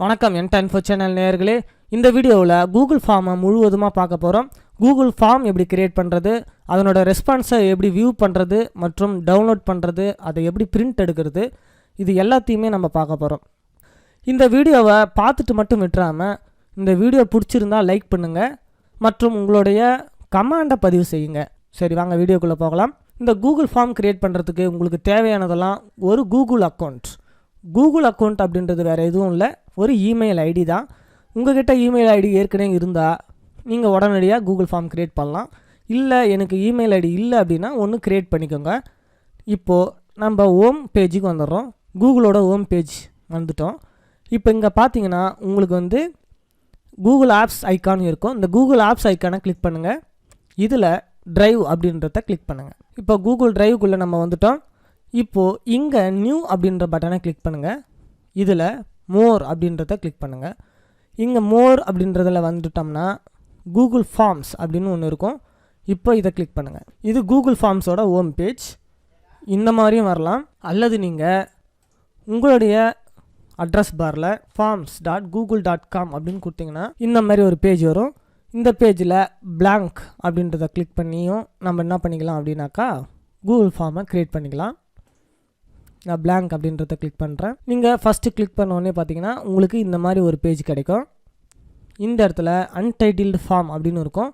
வணக்கம் N10 channel நேயர்களே. இந்த வீடியோவில் கூகுள் ஃபார்மை முழுவதுமாக பார்க்க போகிறோம். கூகுள் ஃபார்ம் எப்படி கிரியேட் பண்ணுறது, அதனோட ரெஸ்பான்ஸை எப்படி வியூ பண்ணுறது மற்றும் டவுன்லோட் பண்ணுறது, அதை எப்படி பிரிண்ட் எடுக்கிறது, இது எல்லாத்தையுமே நம்ம பார்க்க போகிறோம். இந்த வீடியோவை பார்த்துட்டு மட்டும் விட்டுறாமல் இந்த வீடியோ பிடிச்சிருந்தா லைக் பண்ணுங்கள் மற்றும் உங்களுடைய கமெண்டை பதிவு செய்யுங்க. சரி, வாங்க வீடியோக்குள்ளே போகலாம். இந்த கூகுள் ஃபார்ம் கிரியேட் பண்ணுறதுக்கு உங்களுக்கு தேவையானதெல்லாம் ஒரு கூகுள் அக்கௌண்ட். கூகுள் அக்கௌண்ட் அப்படின்றது வேறு எதுவும் இல்லை, ஒரு இமெயில் ஐடி தான். உங்கள்கிட்ட இமெயில் ஐடி ஏற்கனவே இருந்தால் நீங்கள் உடனடியாக கூகுள் ஃபார்ம் க்ரியேட் பண்ணலாம். இல்லை எனக்கு இமெயில் ஐடி இல்லை அப்படின்னா ஒன்று க்ரியேட் பண்ணிக்கோங்க. இப்போது நம்ம ஹோம் பேஜுக்கு வந்துடுறோம். கூகுளோட ஹோம் பேஜ் வந்துட்டோம். இப்போ இங்கே பார்த்தீங்கன்னா உங்களுக்கு கூகுள் ஆப்ஸ் ஐக்கான் இருக்கும். இந்த கூகுள் ஆப்ஸ் ஐக்கானை கிளிக் பண்ணுங்கள். இதில் ட்ரைவ் அப்படின்றத கிளிக் பண்ணுங்கள். இப்போ கூகுள் ட்ரைவுக்குள்ளே நம்ம வந்துட்டோம். இப்போது இங்கே நியூ அப்படின்ற பட்டனை கிளிக் பண்ணுங்கள். இதில் மோர் அப்படின்றத கிளிக் பண்ணுங்கள். இங்கே மோர் அப்படின்றதில் வந்துட்டோம்னா கூகுள் ஃபார்ம்ஸ் அப்படின்னு ஒன்று இருக்கும். இப்போ இதை கிளிக் பண்ணுங்கள். இது கூகுள் ஃபார்ம்ஸோட ஹோம் பேஜ். இந்த மாதிரியும் வரலாம். அல்லது நீங்கள் உங்களுடைய அட்ரஸ் பாரில் forms.google.com அப்படின்னு கொடுத்தீங்கன்னா இந்த மாதிரி ஒரு பேஜ் வரும். இந்த பேஜில் blank அப்படின்றத கிளிக் பண்ணியும் நம்ம என்ன பண்ணிக்கலாம் அப்படின்னாக்கா கூகுள் ஃபார்மை க்ரியேட் பண்ணிக்கலாம். நான் blank அப்படின்றத கிளிக் பண்ணுறேன். நீங்கள் ஃபஸ்ட்டு கிளிக் பண்ணோடனே பார்த்தீங்கன்னா உங்களுக்கு இந்த மாதிரி ஒரு பேஜ் கிடைக்கும். இந்த இடத்துல அன்டைட்டில்டு ஃபார்ம் அப்படின்னு இருக்கும்.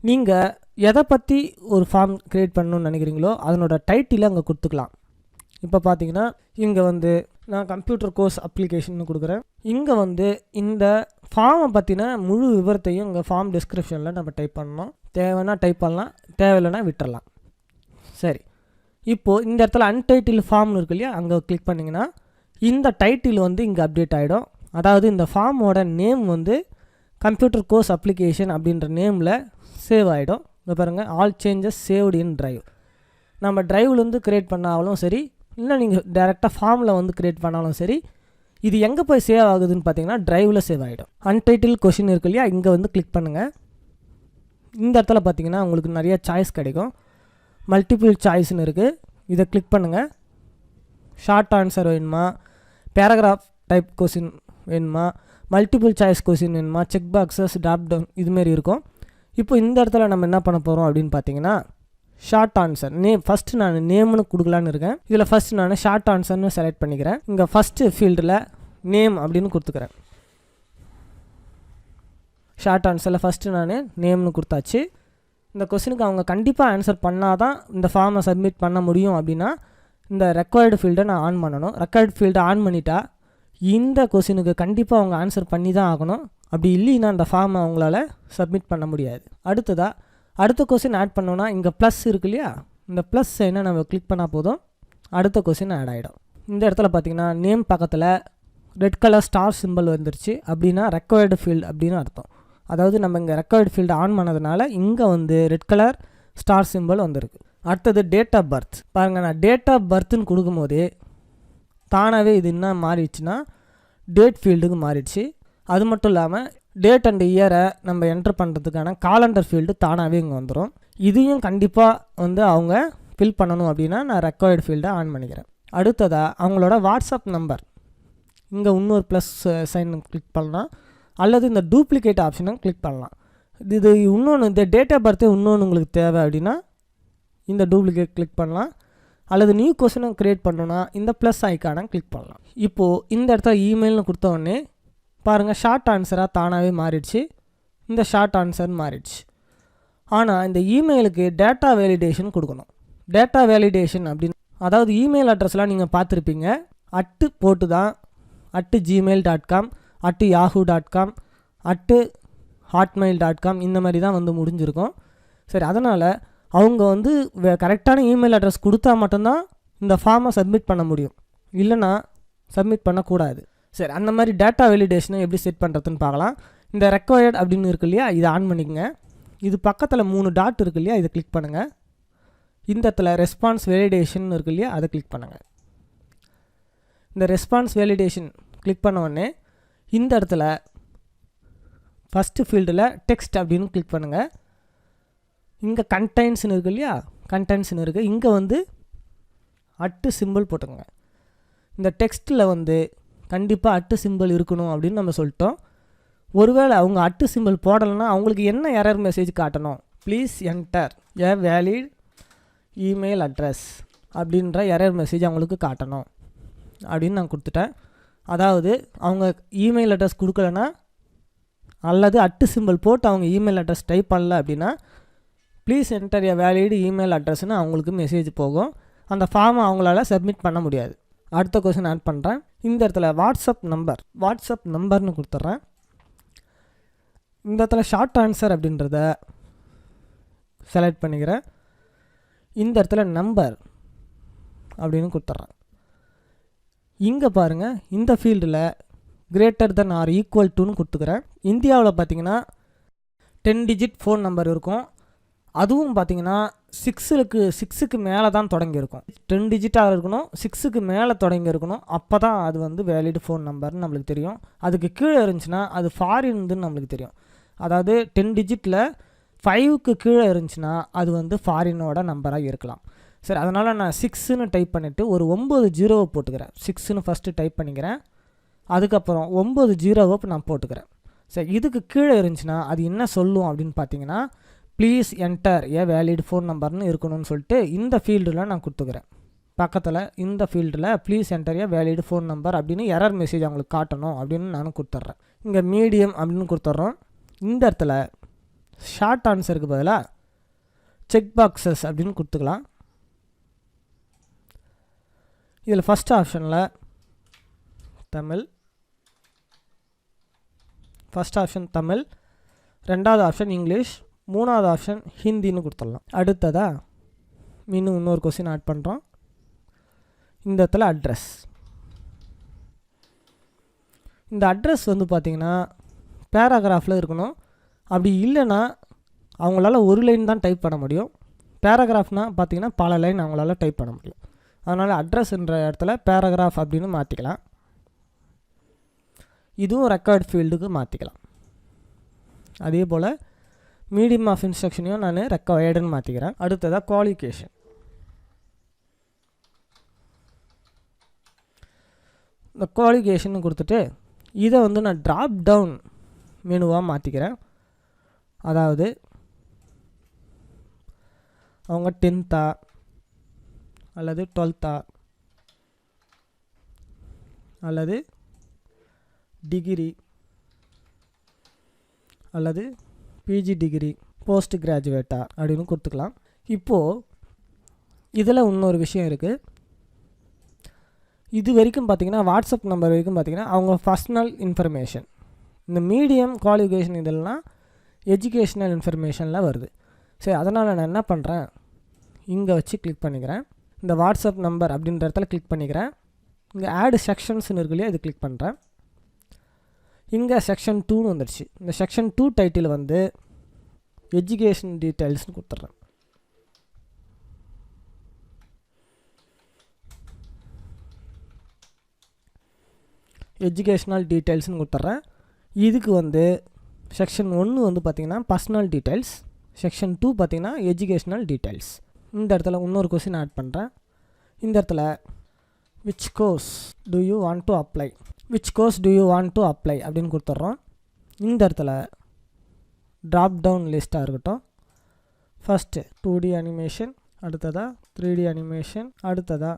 நீங்கள் எதை பற்றி ஒரு ஃபார்ம் க்ரியேட் பண்ணணும்னு நினைக்கிறீங்களோ அதனோட டைட்டில் அங்கே கொடுத்துக்கலாம். இப்போ பார்த்தீங்கன்னா இங்கே நான் கம்ப்யூட்டர் கோர்ஸ் அப்ளிகேஷன் கொடுக்குறேன். இங்கே இந்த ஃபார்மை பற்றின முழு விவரத்தையும் இங்கே ஃபார்ம் டிஸ்கிரிப்ஷனில் நம்ம டைப் பண்ணணும். தேவைன்னா டைப் பண்ணலாம், தேவையில்லைன்னா விட்டுறலாம். சரி, இப்போது இந்த இடத்துல அன்டைட்டில் ஃபார்ம்னு இருக்கு இல்லையா, அங்கே கிளிக் பண்ணிங்கன்னா இந்த டைட்டில் இங்கே அப்டேட் ஆகிடும். அதாவது இந்த ஃபார்மோட நேம் கம்ப்யூட்டர் கோர்ஸ் அப்ளிகேஷன் அப்படின்ற நேமில் சேவ் ஆகிடும். இங்கே பாருங்கள், all changes saved in drive. நம்ம ட்ரைவ்லேருந்து க்ரியேட் பண்ணாலும் சரி, இல்லை நீங்கள் டேரெக்டாக ஃபார்மில் க்ரியேட் பண்ணாலும் சரி, இது எங்கே போய் சேவ் ஆகுதுன்னு பார்த்தீங்கன்னா ட்ரைவில் சேவ் ஆகிடும். அன்டைட்டில் கொஷின் இருக்கு இல்லையா, இங்கே கிளிக் பண்ணுங்கள். இந்த இடத்துல பார்த்தீங்கன்னா உங்களுக்கு நிறைய சாய்ஸ் கிடைக்கும். மல்டிபிள் சாய்ஸ்னு இருக்குது. இதை கிளிக் பண்ணுங்கள். ஷார்ட் ஆன்சர் வேணுமா, பேராகிராஃப் டைப் கொஸ்டின் வேணுமா, மல்டிபிள் சாய்ஸ் கொஸ்டின் வேணுமா, செக் பாக்ஸஸ், ட்ராப் டவுன் இதுமாரி இருக்கும். இப்போ இந்த இடத்துல நம்ம என்ன பண்ண போகிறோம் அப்படின்னு பார்த்தீங்கன்னா ஷார்ட் ஆன்சர் நேம். ஃபஸ்ட்டு நான் நேம்னு கொடுக்கலான்னு இருக்கேன். இதில் ஃபஸ்ட்டு நான் ஷார்ட் ஆன்சர்னு செலக்ட் பண்ணிக்கிறேன். இங்கே ஃபஸ்ட்டு ஃபீல்டில் நேம் அப்படின்னு கொடுத்துக்கிறேன். ஷார்ட் ஆன்சரில் ஃபஸ்ட்டு நான் நேம்னு கொடுத்தாச்சு. இந்த கொஸ்டினுக்கு அவங்க கண்டிப்பாக ஆன்சர் பண்ணால் தான் இந்த ஃபார்மை சப்மிட் பண்ண முடியும். அப்படின்னா இந்த ரெக்வயர்டு ஃபீல்டை நான் ஆன் பண்ணணும். ரெக்வயர்டு ஃபீல்டை ஆன் பண்ணிட்டா இந்த கொஸ்டினுக்கு கண்டிப்பாக அவங்க ஆன்சர் பண்ணி தான் ஆகணும். அப்படி இல்லைன்னா அந்த ஃபார்மை அவங்களால சப்மிட் பண்ண முடியாது. அடுத்த கொஸ்டின் ஆட் பண்ணோன்னா இங்கே ப்ளஸ் இருக்கு இல்லையா, இந்த ப்ளஸ் என்ன நம்ம கிளிக் பண்ணால் போதும், அடுத்த கொஸ்டின் ஆட் ஆகிடும். இந்த இடத்துல பார்த்திங்கன்னா நேம் பக்கத்தில் ரெட் கலர் ஸ்டார் சிம்பிள் வந்துருச்சு. அப்படின்னா ரெக்வயர்டு ஃபீல்டு அப்படின்னு அர்த்தம். அதாவது நம்ம இங்கே ரெக்கார்டு ஃபீல்டு ஆன் பண்ணதுனால இங்கே ரெட் கலர் ஸ்டார் சிம்பிள் வந்திருக்கு. அடுத்தது டேட் ஆஃப் பர்த். பாருங்கள், நான் டேட் ஆஃப் பர்த்துன்னு கொடுக்கும்போது தானாகவே இது என்ன மாறிடுச்சுன்னா டேட் ஃபீல்டுக்கு மாறிடுச்சு. அது மட்டும் இல்லாமல் டேட் அண்ட் இயரை நம்ம என்ட்ரு பண்ணுறதுக்கான காலண்டர் ஃபீல்டு தானாகவே இங்கே வந்துடும். இதையும் கண்டிப்பாக அவங்க ஃபில் பண்ணணும். அப்படின்னா நான் ரெக்கார்டு ஃபீல்டை ஆன் பண்ணிக்கிறேன். அடுத்ததாக அவங்களோட வாட்ஸ்அப் நம்பர், இங்கே இன்னொரு ப்ளஸ் சைன் கிளிக் பண்ணலாம். அல்லது இந்த டூப்ளிகேட் ஆப்ஷனை கிளிக் பண்ணலாம். இது இன்னொன்று, இந்த டேட் ஆஃப் பர்த்தே இன்னொன்று உங்களுக்கு தேவை அப்படின்னா இந்த டூப்ளிகேட் கிளிக் பண்ணலாம். அல்லது நியூ கொஸ்டினை க்ரியேட் பண்ணணுன்னா இந்த ப்ளஸ் ஐக்கானை கிளிக் பண்ணலாம். இப்போது இந்த இடத்துல இமெயில்னு கொடுத்த உடனே பாருங்கள் ஷார்ட் ஆன்சராக தானாகவே மாறிடுச்சு. இந்த ஷார்ட் ஆன்சர் மாறிடுச்சு. ஆனால் இந்த இமெயிலுக்கு டேட்டா வேலிடேஷன் கொடுக்கணும். டேட்டா வேலிடேஷன் அப்படின்னு அதாவது இமெயில் அட்ரஸ்லாம் நீங்கள் பார்த்துருப்பீங்க. போட்டு தான் @gmail.com @yahoo.com @hotmail.com இந்த மாதிரி தான் முடிஞ்சிருக்கும். சரி, அதனால் அவங்க கரெக்டான இமெயில் அட்ரஸ் கொடுத்தா மட்டும்தான் இந்த ஃபார்மை சப்மிட் பண்ண முடியும், இல்லைன்னா சப்மிட் பண்ணக்கூடாது. சரி, அந்த மாதிரி டேட்டா வேலிடேஷனை எப்படி செட் பண்ணுறதுன்னு பார்க்கலாம். இந்த ரெக்வயர்ட் அப்படின்னு இருக்கு இல்லையா, இதை ஆன் பண்ணிக்கங்க. இது பக்கத்தில் 3 டாட் இருக்கு இல்லையா, இதை கிளிக் பண்ணுங்கள். இந்த இடத்துல ரெஸ்பான்ஸ் வேலிடேஷன் இருக்கு இல்லையா, அதை கிளிக் பண்ணுங்கள். இந்த ரெஸ்பான்ஸ் வேலிடேஷன் கிளிக் பண்ண உடனே இந்த இடத்துல ஃபஸ்ட்டு ஃபீல்டில் டெக்ஸ்ட் அப்படின்னு கிளிக் பண்ணுங்கள். இங்கே கண்டென்ட்ஸ்னு இருக்குது இல்லையா, கண்டென்ட்ஸ்னு இருக்குது. இங்கே சிம்பிள் போட்டுங்க. இந்த டெக்ஸ்ட்டில் கண்டிப்பாக அட்டு சிம்பிள் இருக்கணும் அப்படின்னு நம்ம சொல்லிட்டோம். ஒருவேளை அவங்க அட்டு சிம்பிள் போடலைன்னா அவங்களுக்கு என்ன எரர் மெசேஜ் காட்டணும்? Please enter a valid email address அப்படின்ற எரர் மெசேஜ் அவங்களுக்கு காட்டணும் அப்படின்னு நான் கொடுத்துட்டேன். அதாவது அவங்க இமெயில் அட்ரஸ் கொடுக்கலன்னா அல்லது அட்டு சிம்பிள் போட்டு அவங்க இமெயில் அட்ரஸ் டைப் பண்ணல அப்படின்னா please enter a valid email அட்ரஸ்னு அவங்களுக்கு மெசேஜ் போகும். அந்த ஃபார்மை அவங்களால சப்மிட் பண்ண முடியாது. அடுத்த கொஸ்டின் ஆட் பண்ணுறேன். இந்த இடத்துல வாட்ஸ்அப் நம்பர்னு கொடுத்துட்றேன். இந்த இடத்துல ஷார்ட் ஆன்சர் அப்படின்றத செலக்ட் பண்ணிக்கிறேன். இந்த இடத்துல நம்பர் அப்படின்னு கொடுத்துட்றேன். இங்கே பாருங்கள், இந்த ஃபீல்டில் greater than or equal to கொடுத்துக்கிறேன். இந்தியாவில் பார்த்தீங்கன்னா 10 டிஜிட் ஃபோன் நம்பர் இருக்கும். அதுவும் பார்த்தீங்கன்னா 6க்கு மேலே தான் தொடங்கியிருக்கும். 10 டிஜிட்டாக இருக்கணும், 6க்கு மேலே தொடங்கியிருக்கணும். அப்போ தான் அது வந்து வேலிட் ஃபோன் நம்பர்னு நம்மளுக்கு தெரியும். அதுக்கு கீழே இருந்துச்சுன்னா அது ஃபாரின்துன்னு நம்மளுக்கு தெரியும். அதாவது 10 டிஜிட்டில் 5க்கு கீழே இருந்துச்சுன்னா அது வந்து ஃபாரினோட நம்பராக இருக்கலாம். சரி, அதனால் நான் 6ன்னு டைப் பண்ணிவிட்டு ஒரு 9 ஜீரோவை போட்டுக்கிறேன். 6ன்னு ஃபஸ்ட்டு டைப் பண்ணிக்கிறேன். அதுக்கப்புறம் 9 ஜீரோவை நான் போட்டுக்கிறேன். சரி, இதுக்கு கீழே இருந்துச்சுன்னா அது என்ன சொல்லும் அப்படின்னு பார்த்தீங்கன்னா please enter a valid phone நம்பர்னு இருக்கணும்னு சொல்லிட்டு இந்த ஃபீல்டில் நான் கொடுத்துக்கிறேன். பக்கத்தில் இந்த ஃபீல்டில் please enter a valid phone number அப்படின்னு எரர் மெசேஜ் அவங்களுக்கு காட்டணும் அப்படின்னு நானும் கொடுத்துட்றேன். இங்கே மீடியம் அப்படின்னு கொடுத்துட்றோம். இந்த இடத்துல ஷார்ட் ஆன்சருக்கு பதிலாக செக் பாக்ஸஸ் அப்படின்னு கொடுத்துக்கலாம். இதில் ஃபஸ்ட் ஆப்ஷனில் தமிழ், ஃபஸ்ட் ஆப்ஷன் தமிழ், ரெண்டாவது ஆப்ஷன் இங்கிலீஷ், மூணாவது ஆப்ஷன் ஹிந்தின்னு கொடுத்துடலாம். அடுத்ததாக இன்னொரு கொஸ்டின் ஆட் பண்ணுறோம். இந்த இடத்துல அட்ரஸ். இந்த அட்ரஸ் வந்து பார்த்திங்கன்னா பேராகிராஃபில் இருக்கணும். அப்படி இல்லைன்னா அவங்களால ஒரு லைன் தான் டைப் பண்ண முடியும். பேராகிராஃப்னால் பார்த்திங்கன்னா பல லைன் அவங்களால டைப் பண்ண முடியும். அதனால் அட்ரஸ்ன்ற இடத்துல பேராகிராஃப் அப்படின்னு மாற்றிக்கலாம். இதுவும் ரெக்கார்ட் ஃபீல்டுக்கு மாற்றிக்கலாம். அதே போல் மீடியம் ஆஃப் இன்ஸ்ட்ரக்ஷனையும் நான் ரெக்கார்டுன்னு மாற்றிக்கிறேன். அடுத்ததாக குவாலிஃபிகேஷன். இந்த குவாலிஃபிகேஷன் கொடுத்துட்டு இதை வந்து நான் ட்ராப் டவுன் மெனுவாக மாற்றிக்கிறேன். அதாவது அவங்க 10th அல்லது 12th அல்லது டிகிரி அல்லது பிஜி டிகிரி போஸ்ட் கிராஜுவேட்டா அப்படின்னு கொடுத்துக்கலாம். இப்போது இதில் இன்னொரு விஷயம் இருக்குது. இது வரைக்கும் பார்த்திங்கன்னா வாட்ஸ்அப் நம்பர் வரைக்கும் பார்த்திங்கன்னா அவங்க பர்சனல் இன்ஃபர்மேஷன். இந்த மீடியம் குவாலிஃபிகேஷன் இதெல்லாம் எஜுகேஷ்னல் இன்ஃபர்மேஷனில் வருது. சரி, அதனால் நான் என்ன பண்ணுறேன், இங்கே வச்சு கிளிக் பண்ணிக்கிறேன். இந்த வாட்ஸ்அப் நம்பர் அப்படின்ற இடத்துல கிளிக் பண்ணிக்கிறேன். இங்கே ஆட் செக்ஷன்ஸ்னு இருக்கு இல்லையா, இது கிளிக் பண்ணுறேன். இங்கே செக்ஷன் 2ன்னு வந்துடுச்சு. இந்த செக்ஷன் 2 டைட்டில் வந்து எஜுகேஷன் டீட்டெயில்ஸ்னு கொடுத்துட்றேன். எஜுகேஷ்னல் டீட்டெயில்ஸ்னு கொடுத்துட்றேன். இதுக்கு வந்து செக்ஷன் 1 வந்து பார்த்திங்கன்னா பர்சனல் டீட்டெயில்ஸ், செக்ஷன் 2 பார்த்திங்கன்னா எஜுகேஷ்னல் டீட்டெயில்ஸ். இந்த இடத்துல இன்னொரு கொஸ்டின் ஆட் பண்ணுறேன். இந்த இடத்துல which course to you want to apply, which course to you want to apply அப்படின்னு கொடுத்துட்றோம். இந்த இடத்துல ட்ராப் டவுன் லிஸ்ட்டாக இருக்கட்டும். ஃபஸ்ட்டு 2D அனிமேஷன், அடுத்ததாக 3D அனிமேஷன், அடுத்ததாக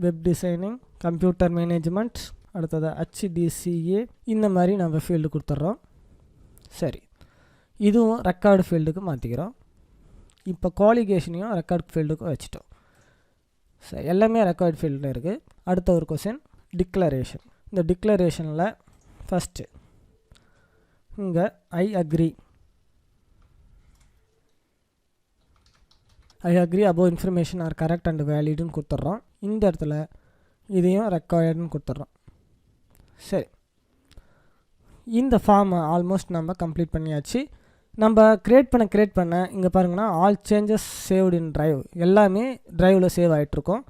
வெப் டிசைனிங், கம்ப்யூட்டர் மேனேஜ்மெண்ட், அடுத்ததாக HDCA, இந்த மாதிரி நம்ம ஃபீல்டு கொடுத்துட்றோம். சரி, இதுவும் ரெக்கார்டு ஃபீல்டுக்கு மாற்றிக்கிறோம். இப்போ குவாலிஃபிகேஷனையும் ரெக்கார்ட் ஃபீல்டுக்கு வச்சுட்டோம். சரி, எல்லாமே ரெக்கார்ட் ஃபீல்டில் இருக்குது. அடுத்த ஒரு கொஸ்டின் டிக்ளரேஷன். இந்த டிக்ளரேஷனில் ஃபஸ்ட்டு இங்கே I agree above information are correct and வேலிடுன்னு கொடுத்துட்றோம். இந்த இடத்துல இதையும் ரெக்கார்டுன்னு கொடுத்துட்றோம். சரி, இந்த ஃபார்மை ஆல்மோஸ்ட் நம்ம கம்ப்ளீட் பண்ணியாச்சு. நம்ம க்ரியேட் பண்ண இங்கே பாருங்கன்னா all changes saved in drive, எல்லாமே ட்ரைவில் சேவ் ஆகிட்ருக்கோம்.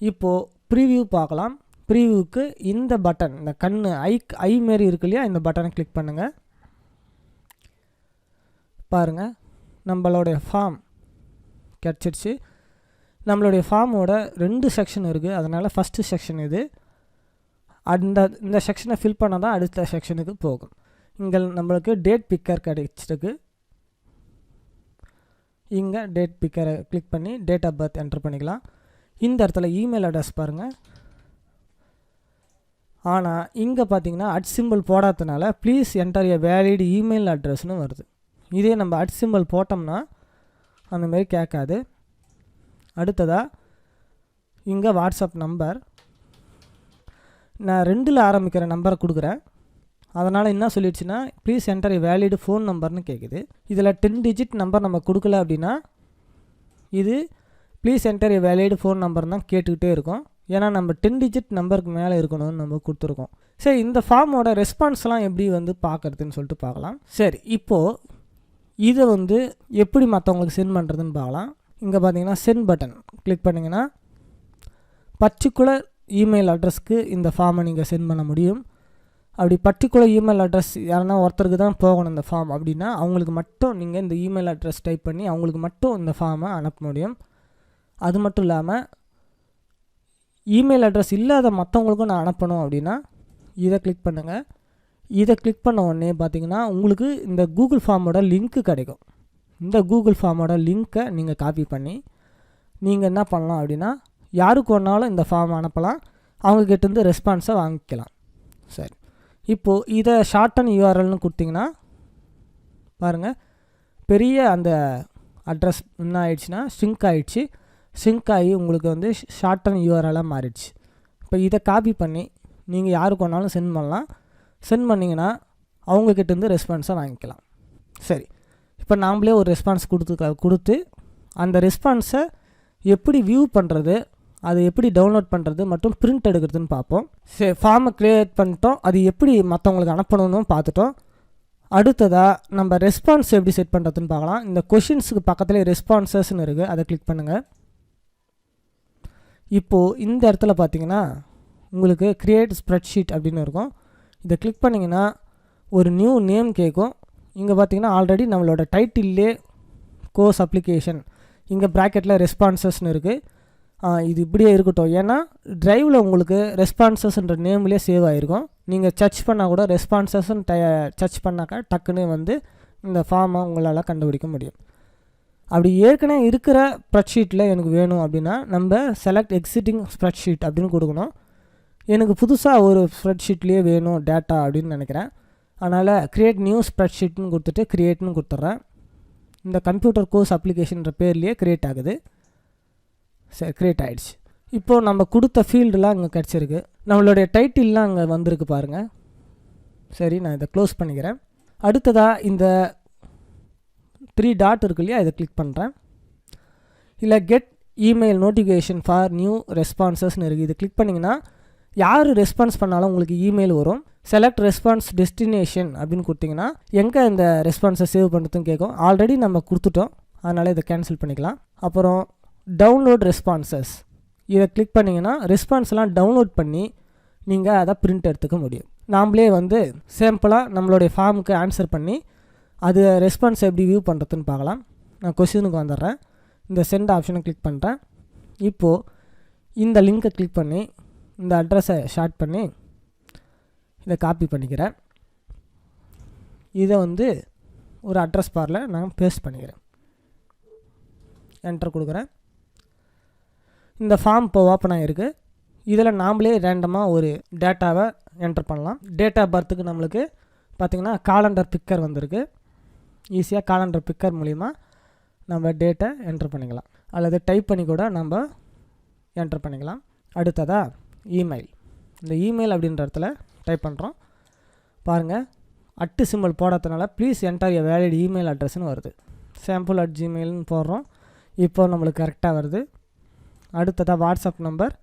இப்போது ப்ரீவியூ பார்க்கலாம். ப்ரீவியூக்கு இந்த பட்டன், இந்த கண் ஐ மாரி இருக்கு இல்லையா, இந்த பட்டனை கிளிக் பண்ணுங்கள். பாருங்கள், நம்மளுடைய ஃபார்ம் கிடச்சிருச்சு. நம்மளுடைய ஃபார்மோட 2 செக்ஷன் இருக்குது. அதனால் ஃபஸ்ட்டு செக்ஷன் இது. இந்த செக்ஷனை ஃபில் பண்ணால் தான் அடுத்த செக்ஷனுக்கு போகும். இங்கே நம்மளுக்கு டேட் பிக்கர் கிடைச்சிருக்கு. இங்கே டேட் பிக்கரை கிளிக் பண்ணி டேட் ஆஃப் பர்த் என்டர் பண்ணிக்கலாம். இந்த இடத்துல இமெயில் அட்ரஸ் பாருங்கள். ஆனால் இங்கே பார்த்தீங்கன்னா @ போடாததுனால please enter a valid email அட்ரஸ்னு வருது. இதே நம்ம @ போட்டோம்னா அந்தமாரி கேட்காது. அடுத்ததாக இங்கே வாட்ஸ்அப் நம்பர் நான் 2ல் ஆரம்பிக்கிற நம்பரை கொடுக்குறேன். அதனால் என்ன சொல்லிடுச்சுன்னா please enter a valid phone நம்பர்னு கேட்குது. இதில் 10 டிஜிட் நம்பர் நம்ம கொடுக்கல அப்படின்னா இது please enter a valid phone number தான் கேட்டுக்கிட்டே இருக்கும். ஏன்னா நம்ம 10 டிஜிட் நம்பருக்கு மேலே இருக்கணும்னு நம்ம கொடுத்துருக்கோம். சரி, இந்த ஃபார்மோட ரெஸ்பான்ஸ்லாம் எப்படி பார்க்குறதுன்னு சொல்லிட்டு பார்க்கலாம். சரி, இப்போது இதை எப்படி மற்றவங்களுக்கு சென்ட் பண்ணுறதுன்னு பார்க்கலாம். இங்கே பார்த்தீங்கன்னா சென்ட் பட்டன் கிளிக் பண்ணிங்கன்னா பர்டிகுலர் இமெயில் அட்ரஸ்க்கு இந்த ஃபார்மை நீங்கள் சென்ட் பண்ண முடியும். அப்படி பர்டிகுலர் இமெயில் அட்ரஸ் யாருன்னா ஒருத்தருக்கு தான் போகணும் இந்த ஃபார்ம் அப்படின்னா அவங்களுக்கு மட்டும் நீங்கள் இந்த இமெயில் அட்ரஸ் டைப் பண்ணி அவங்களுக்கு மட்டும் இந்த ஃபார்மை அனுப்ப முடியும். அது மட்டும் இல்லாமல் இமெயில் அட்ரஸ் இல்லாத மற்றவங்களுக்கும் நான் அனுப்பணும் அப்படின்னா இதை கிளிக் பண்ணுங்கள். இதை கிளிக் பண்ண உடனே பார்த்தீங்கன்னா உங்களுக்கு இந்த கூகுள் ஃபார்மோட லிங்க்கு கிடைக்கும். இந்த கூகுள் ஃபார்மோட லிங்க்கை நீங்கள் காப்பி பண்ணி நீங்கள் என்ன பண்ணலாம் அப்படின்னா யாருக்கு ஒன்றாலும் இந்த ஃபார்ம் அனுப்பலாம். அவங்கக்கிட்டேருந்து ரெஸ்பான்ஸை வாங்கிக்கலாம். சரி, இப்போது இதை ஷார்ட்டன் யூஆர்எல்னு கொடுத்திங்கன்னா பாருங்கள் பெரிய அந்த அட்ரஸ் என்ன ஆயிடுச்சுன்னா ஷ்ரிங்க் ஆகிடுச்சு. ஷ்ரிங்க் ஆகி உங்களுக்கு ஷார்ட்டன் யூஆர்எலாக மாறிடுச்சு. இப்போ இதை காப்பி பண்ணி நீங்கள் யாருக்கு ஒன்றாலும் சென்ட் பண்ணலாம். சென்ட் பண்ணிங்கன்னா அவங்கக்கிட்டேருந்து ரெஸ்பான்ஸை வாங்கிக்கலாம். சரி, இப்போ நாம்ளே ஒரு ரெஸ்பான்ஸ் கொடுத்து அந்த ரெஸ்பான்ஸை எப்படி வியூ பண்ணுறது, அதை எப்படி டவுன்லோட் பண்ணுறது மற்றும் பிரிண்ட் எடுக்கிறதுன்னு பார்ப்போம். சரி, ஃபார்மை க்ரியேட் பண்ணிட்டோம். அது எப்படி மற்றவங்களுக்கு அனுப்பணும்னு பார்த்துட்டோம். அடுத்ததாக நம்ம ரெஸ்பான்ஸ் எப்படி செட் பண்ணுறதுன்னு பார்க்கலாம். இந்த கொஷின்ஸுக்கு பக்கத்துலேயே ரெஸ்பான்சஸ்ன்னு இருக்குது, அதை கிளிக் பண்ணுங்கள். இப்போது இந்த இடத்துல பார்த்தீங்கன்னா உங்களுக்கு க்ரியேட் ஸ்ப்ரெட்ஷீட் அப்படின்னு இருக்கும். இதை கிளிக் பண்ணிங்கன்னா ஒரு நியூ நேம் கேட்கும். இங்கே பார்த்தீங்கன்னா ஆல்ரெடி நம்மளோட டைட்டில்லே கோர்ஸ் அப்ளிகேஷன் இங்கே ப்ராக்கெட்டில் ரெஸ்பான்சஸ்ன்னு இருக்குது. இது இப்படியே இருக்கட்டும். ஏன்னா ட்ரைவில் உங்களுக்கு ரெஸ்பான்சஸ்ன்ற நேம்லேயே சேவ் ஆகிருக்கும். நீங்கள் சர்ச் பண்ணால் கூட ரெஸ்பான்சஸ்ன்னு சர்ச் பண்ணாக்கா டக்குன்னு இந்த ஃபார்மை உங்களால் கண்டுபிடிக்க முடியும். அப்படி ஏற்கனவே இருக்கிற ஸ்ப்ரெட்ஷீட்டில் எனக்கு வேணும் அப்படின்னா நம்ம செலக்ட் எக்ஸிட்டிங் ஸ்ப்ரெட்ஷீட் அப்படின்னு கொடுக்கணும். எனக்கு புதுசாக ஒரு ஸ்ப்ரெட்ஷீட்லேயே வேணும் டேட்டா அப்படின்னு நினைக்கிறேன். அதனால் க்ரியேட் நியூ ஸ்ப்ரெட்ஷீட்னு கொடுத்துட்டு க்ரியேட்னு கொடுத்துட்றேன். இந்த கம்ப்யூட்டர் கோர்ஸ் அப்ளிகேஷன்ற பேர்லேயே க்ரியேட் ஆகுது. சரி, க்ரியேட் ஆகிடுச்சு. இப்போது நம்ம கொடுத்த ஃபீல்டுலாம் அங்கே கிடச்சிருக்கு. நம்மளுடைய டைட்டில்லாம் அங்கே வந்திருக்கு பாருங்கள். சரி, நான் இதை க்ளோஸ் பண்ணிக்கிறேன். அடுத்ததாக இந்த 3 டாட் இருக்கு இல்லையா, இதை கிளிக் பண்ணுறேன். இல்லை get email notification for new ரெஸ்பான்சஸ்ன்னு இருக்குது. இது கிளிக் பண்ணிங்கன்னா யார் ரெஸ்பான்ஸ் பண்ணாலும் உங்களுக்கு இமெயில் வரும். செலக்ட் ரெஸ்பான்ஸ் டெஸ்டினேஷன் அப்படின்னு கொடுத்தீங்கன்னா எங்கே இந்த ரெஸ்பான்ஸை சேவ் பண்ணுறதுன்னு கேட்கும். ஆல்ரெடி நம்ம கொடுத்துட்டோம், அதனால் இதை கேன்சல் பண்ணிக்கலாம். அப்புறம் டவுன்லோட் ரெஸ்பான்சஸ் இதை கிளிக் பண்ணிங்கன்னா ரெஸ்பான்ஸ்லாம் டவுன்லோட் பண்ணி நீங்கள் அதை பிரிண்ட் எடுத்துக்க முடியும். நாம்ளே சேம்பிளாக நம்மளுடைய ஃபார்முக்கு ஆன்சர் பண்ணி அது ரெஸ்பான்ஸ் எப்படி வியூ பண்ணுறதுன்னு பார்க்கலாம். நான் கொஸ்டினுக்கு வந்துடுறேன். இந்த சென்ட் ஆப்ஷனை கிளிக் பண்ணுறேன். இப்போது இந்த லிங்க்கை கிளிக் பண்ணி இந்த அட்ரஸை ஷார்ட் பண்ணி இதை காப்பி பண்ணிக்கிறேன். இதை ஒரு அட்ரஸ் பாரில் நான் பேஸ்ட் பண்ணிக்கிறேன். என்டர் கொடுக்குறேன். இந்த ஃபார்ம் இப்போ ஓப்பன் ஆகிருக்கு. இதில் நாம்ளே ரேண்டமாக ஒரு டேட்டாவை என்டர் பண்ணலாம். டேட் ஆஃப் பர்த்துக்கு நம்மளுக்கு பார்த்திங்கன்னா காலண்டர் பிக்கர் வந்திருக்கு. ஈஸியாக காலண்டர் பிக்கர் மூலிமா நம்ம டேட்டை என்டர் பண்ணிக்கலாம், அல்லது டைப் பண்ணி கூட நம்ம என்டர் பண்ணிக்கலாம். அடுத்ததாக இமெயில். இந்த இமெயில் அப்படின்ற இடத்துல டைப் பண்ணுறோம். பாருங்கள், @ போடாததுனால please enter a valid email அட்ரஸ்ன்னு வருது. sample@gmail.com போடுறோம். இப்போ நம்மளுக்கு கரெக்டாக வருது. அடுத்ததாக வாட்ஸ்அப் நம்பர்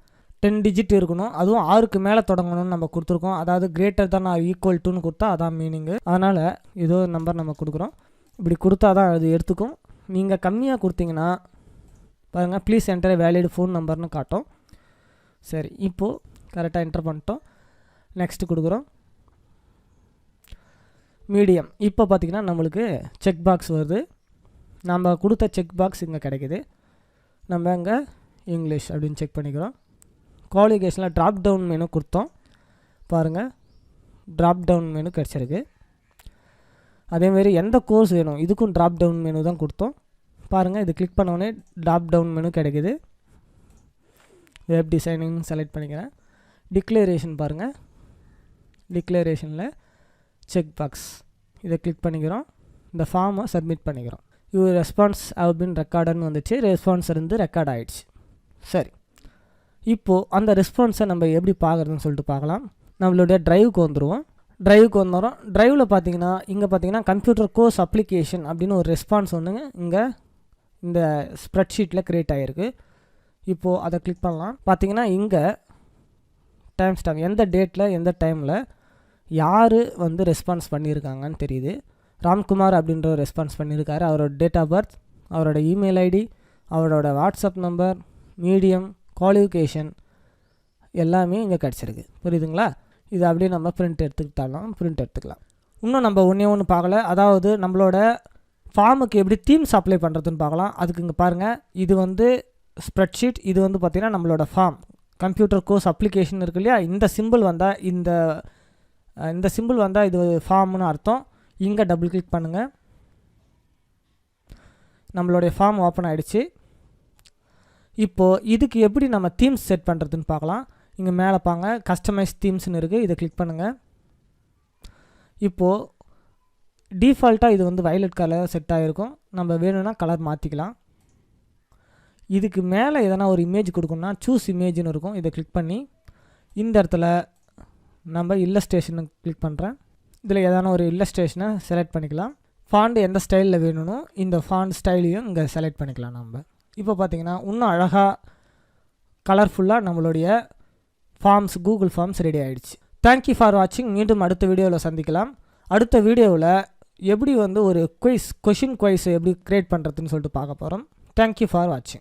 10 டிஜிட் இருக்கணும், அதுவும் 6க்கு மேலே தொடங்கணும்னு நம்ம கொடுத்துருக்கோம். அதாவது கிரேட்டர் தான் ஈக்குவல் டுன்னு கொடுத்தா அதான் மீனிங்கு. அதனால் ஏதோ நம்பர் நம்ம கொடுக்குறோம். இப்படி கொடுத்தா தான் அது எடுத்துக்கும். நீங்கள் கம்மியாக கொடுத்தீங்கன்னா பாருங்கள் ப்ளீஸ் என்டர் வேலிட் ஃபோன் நம்பர்னு காட்டும். சரி, இப்போது கரெக்டாக என்டர் பண்ணிட்டோம். நெக்ஸ்ட்டு கொடுக்குறோம். மீடியம். இப்போ பார்த்திங்கன்னா நம்மளுக்கு செக் பாக்ஸ் வருது. நம்ம கொடுத்த செக் பாக்ஸ் இங்கே கிடைக்குது. நம்ம இங்கே இங்கிலீஷ் அப்படின்னு செக் பண்ணிக்கிறோம். குவாலிஃபிகேஷனில் ட்ராப் டவுன் மெனு கொடுத்தோம். பாருங்கள் ட்ராப் டவுன் மெனு கிடச்சிருக்கு. அதேமாரி எந்த கோர்ஸ் வேணும் இதுக்கும் ட்ராப் டவுன் மெனு தான் கொடுத்தோம். பாருங்கள் இது கிளிக் பண்ணோடனே ட்ராப் டவுன் மெனு கிடைக்குது. வெப் டிசைனிங் செலக்ட் பண்ணிக்கிறேன். டிக்ளரேஷன் பாருங்கள், டிக்ளரேஷனில் செக் பாக்ஸ் இதை கிளிக் பண்ணிக்கிறோம். இந்த ஃபார்மை சப்மிட் பண்ணிக்கிறோம். யுவர் ரெஸ்பான்ஸ் ஹவ் பின் ரெக்கார்டுன்னு வந்துச்சு. ரெஸ்பான்ஸ் இருந்து ரெக்கார்ட் ஆகிடுச்சு. சரி, இப்போது அந்த ரெஸ்பான்ஸை நம்ம எப்படி பார்க்குறதுன்னு சொல்லிட்டு பார்க்கலாம். நம்மளுடைய ட்ரைவுக்கு வந்துடுவோம். ட்ரைவில் பார்த்தீங்கன்னா இங்கே பார்த்தீங்கன்னா கம்ப்யூட்டர் கோர்ஸ் அப்ளிகேஷன் அப்படின்னு ஒரு ரெஸ்பான்ஸ் ஒன்றுங்க இங்கே இந்த ஸ்ப்ரெட்ஷீட்டில் க்ரியேட் ஆகிருக்கு. இப்போது அதை கிளிக் பண்ணலாம். பார்த்தீங்கன்னா இங்கே டைம் ஸ்டாம்ப் எந்த டேட்டில் எந்த டைமில் யார் வந்து ரெஸ்பான்ஸ் பண்ணியிருக்காங்கன்னு தெரியுது. ராம்குமார் அப்படின்ற ரெஸ்பான்ஸ் பண்ணியிருக்காரு. அவரோட டேட் ஆஃப் பர்த், அவரோட இமெயில் ஐடி, அவரோட வாட்ஸ்அப் நம்பர், மீடியம், குவாலிஃபிகேஷன் எல்லாமே இங்கே கிடச்சிருக்கு. புரியுதுங்களா? இது அப்படியே நம்ம பிரிண்ட் எடுத்துக்கலாம். இன்னும் நம்ம ஒன்று பார்க்கல. அதாவது நம்மளோட ஃபார்முக்கு எப்படி தீம்ஸ் அப்ளை பண்ணுறதுன்னு பார்க்கலாம். அதுக்கு இங்கே பாருங்கள், இது வந்து ஸ்ப்ரெட்ஷீட், இது வந்து பார்த்திங்கன்னா நம்மளோட ஃபார்ம் கம்ப்யூட்டர் கோர்ஸ் அப்ளிகேஷன் இருக்கு இல்லையா. இந்த சிம்பிள் வந்தால் இது ஃபார்ம்னு அர்த்தம். இங்கே டபுள் கிளிக் பண்ணுங்கள். நம்மளுடைய ஃபார்ம் ஓப்பன் ஆகிடுச்சு. இப்போது இதுக்கு எப்படி நம்ம தீம்ஸ் செட் பண்ணுறதுன்னு பார்க்கலாம். இங்கே மேலே பாங்க கஸ்டமைஸ் தீம்ஸ்னு இருக்குது. இதை கிளிக் பண்ணுங்கள். இப்போது டிஃபால்ட்டாக இது வந்து வயலட் கலர் செட் ஆகிருக்கும். நம்ம வேணும்னா கலர் மாற்றிக்கலாம். இதுக்கு மேலே எதனா ஒரு இமேஜ் கொடுக்கணும்னா சூஸ் இமேஜ்னு இருக்கும். இதை கிளிக் பண்ணி இந்த இடத்துல நம்ம இல்லஸ்ட்ரேஷனை கிளிக் பண்ணுறேன். இதில் எதனா ஒரு இல்லஸ்ட்ரேஷனை செலக்ட் பண்ணிக்கலாம். ஃபாண்ட் எந்த ஸ்டைலில் வேணும்னோ இந்த ஃபாண்ட் ஸ்டைலையும் இங்கே செலக்ட் பண்ணிக்கலாம். நம்ம இப்போ பார்த்திங்கன்னா இன்னும் அழகாக கலர்ஃபுல்லாக நம்மளுடைய ஃபார்ம்ஸ் கூகுள் ஃபார்ம்ஸ் ரெடி ஆகிடுச்சு. தேங்க்யூ ஃபார் வாட்சிங். மீண்டும் அடுத்த வீடியோவில் சந்திக்கலாம். அடுத்த வீடியோவில் எப்படி வந்து ஒரு கொஷின் குவைஸ் எப்படி க்ரியேட் பண்ணுறதுன்னு சொல்லிட்டு பார்க்க போகிறோம். தேங்க்யூ ஃபார் வாட்சிங்.